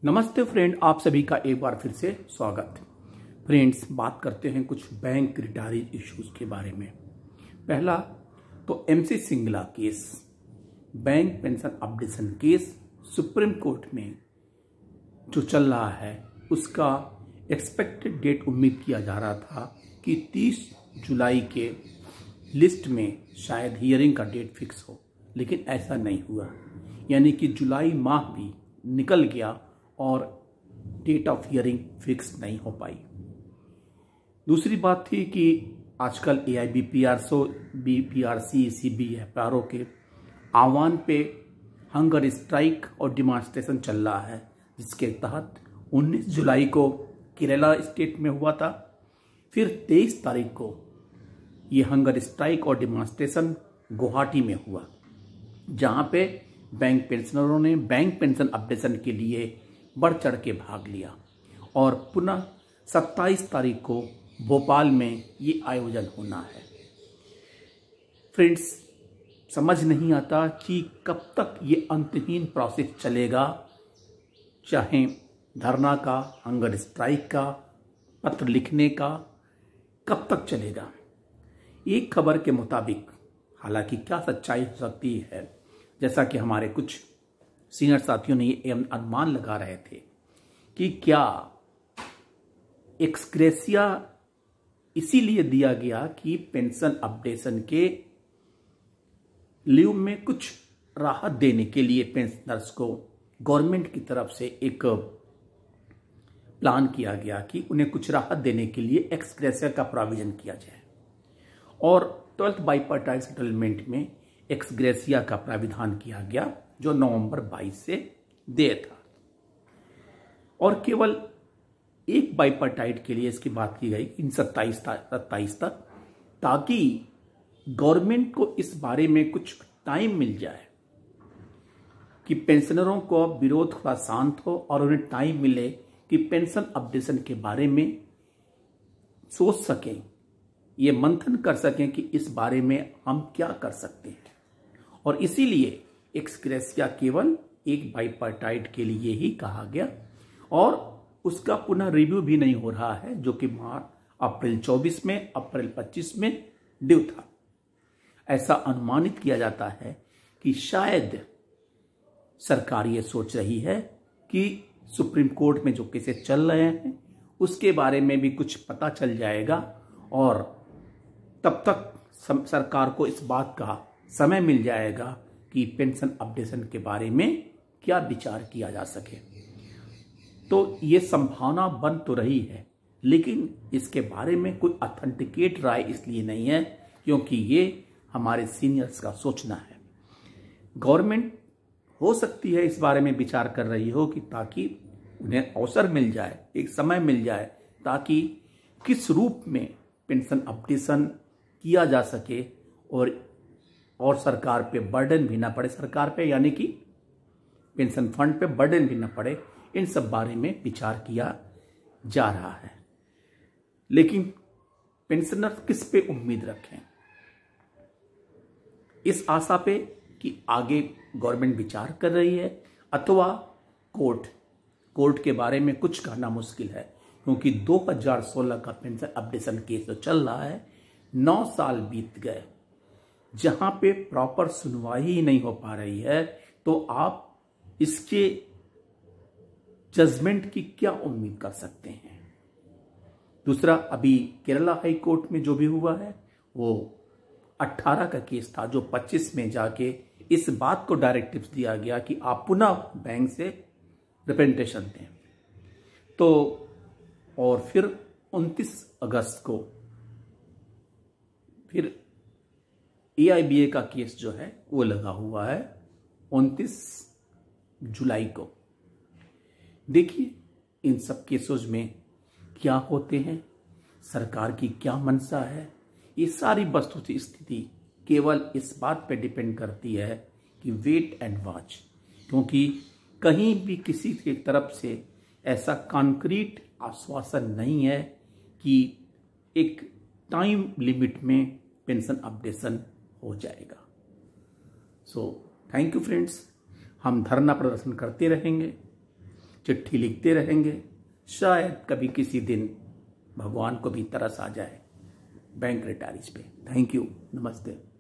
नमस्ते फ्रेंड, आप सभी का एक बार फिर से स्वागत। फ्रेंड्स, बात करते हैं कुछ बैंक रिटायरी इश्यूज के बारे में। पहला तो MC Singla case, bank pension updation case supreme court में जो चल रहा है, उसका एक्सपेक्टेड डेट उम्मीद किया जा रहा था कि 30 जुलाई के लिस्ट में शायद हियरिंग का डेट फिक्स हो, लेकिन ऐसा नहीं हुआ। यानी कि जुलाई माह भी निकल गया और डेट ऑफ हियरिंग फिक्स नहीं हो पाई। दूसरी बात थी कि आजकल AIBPRSO, BPRC, CBFRO के आह्वान पे हंगर स्ट्राइक और डिमांस्ट्रेशन चल रहा है, जिसके तहत 19 जुलाई को केरला स्टेट में हुआ था। फिर 23 तारीख को ये हंगर स्ट्राइक और डिमांस्ट्रेशन गुवाहाटी में हुआ, जहां पे बैंक पेंशनरों ने बैंक पेंशन अपडेशन के लिए बढ़ चढ़ के भाग लिया। और पुनः 27 तारीख को भोपाल में ये आयोजन होना है। फ्रेंड्स, समझ नहीं आता कि कब तक ये अंतहीन प्रोसेस चलेगा, चाहे धरना का, हंगर स्ट्राइक का, पत्र लिखने का, कब तक चलेगा। एक खबर के मुताबिक, हालांकि क्या सच्चाई हो सकती है, जैसा कि हमारे कुछ सीनियर साथियों ने ये अनुमान लगा रहे थे कि क्या एक्सग्रेसिया इसीलिए दिया गया कि पेंशन अपडेशन के लीव में कुछ राहत देने के लिए पेंशनर्स को गवर्नमेंट की तरफ से एक प्लान किया गया कि उन्हें कुछ राहत देने के लिए एक्सग्रेसिया का प्रोविजन किया जाए। और 12th बाइपार्टाइट सेटलमेंट में एक्सग्रेसिया का प्राविधान किया गया, जो नवंबर 22 से देय था। और केवल एक बाइपार्टाइट के लिए इसकी बात की गई इन 27 तक, ताकि गवर्नमेंट को इस बारे में कुछ टाइम मिल जाए कि पेंशनरों को विरोध थोड़ा शांत हो और उन्हें टाइम मिले कि पेंशन अपडेशन के बारे में सोच सकें, ये मंथन कर सकें कि इस बारे में हम क्या कर सकते हैं। और इसीलिए एक्सग्रेसिया केवल एक बाइपार्टाइट के लिए ही कहा गया और उसका पुनः रिव्यू भी नहीं हो रहा है, जो कि अप्रैल 24 में, अप्रैल 25 में ड्यू था। ऐसा अनुमानित किया जाता है कि शायद सरकार ये सोच रही है कि सुप्रीम कोर्ट में जो केसेस चल रहे हैं उसके बारे में भी कुछ पता चल जाएगा और तब तक सरकार को इस बात का समय मिल जाएगा कि पेंशन अपडेशन के बारे में क्या विचार किया जा सके। तो ये संभावना बन तो रही है, लेकिन इसके बारे में कोई ऑथेंटिकेट राय इसलिए नहीं है क्योंकि ये हमारे सीनियर्स का सोचना है। गवर्नमेंट हो सकती है इस बारे में विचार कर रही हो कि ताकि उन्हें अवसर मिल जाए, एक समय मिल जाए, ताकि किस रूप में पेंशन अपडेशन किया जा सके और सरकार पे बर्डन भी ना पड़े, सरकार पे यानी कि पेंशन फंड पे बर्डन भी ना पड़े। इन सब बारे में विचार किया जा रहा है, लेकिन पेंशनर किस पे उम्मीद रखें? इस आशा पे कि आगे गवर्नमेंट विचार कर रही है, अथवा कोर्ट के बारे में कुछ कहना मुश्किल है, क्योंकि 2016 का पेंशन अपडेशन केस जो चल रहा है, 9 साल बीत गए, जहां पे प्रॉपर सुनवाई ही नहीं हो पा रही है। तो आप इसके जजमेंट की क्या उम्मीद कर सकते हैं? दूसरा, अभी केरला हाई कोर्ट में जो भी हुआ है वो 18 का केस था, जो 25 में जाके इस बात को डायरेक्टिव्स दिया गया कि आप पुनः बैंक से रिप्रेजेंटेशन दें। तो और फिर 29 अगस्त को फिर AIBA का केस जो है वो लगा हुआ है 29 जुलाई को। देखिए इन सब केसों में क्या होते हैं, सरकार की क्या मंशा है, ये सारी वस्तुस्थिति केवल इस बात पे डिपेंड करती है कि वेट एंड वॉच, क्योंकि कहीं भी किसी की तरफ से ऐसा कॉन्क्रीट आश्वासन नहीं है कि एक टाइम लिमिट में पेंशन अपडेशन हो जाएगा। सो थैंक यू फ्रेंड्स, हम धरना प्रदर्शन करते रहेंगे। चिट्ठी लिखते रहेंगे, शायद कभी किसी दिन भगवान को भी तरस आ जाए बैंक रिटायरीज पे। थैंक यू, नमस्ते।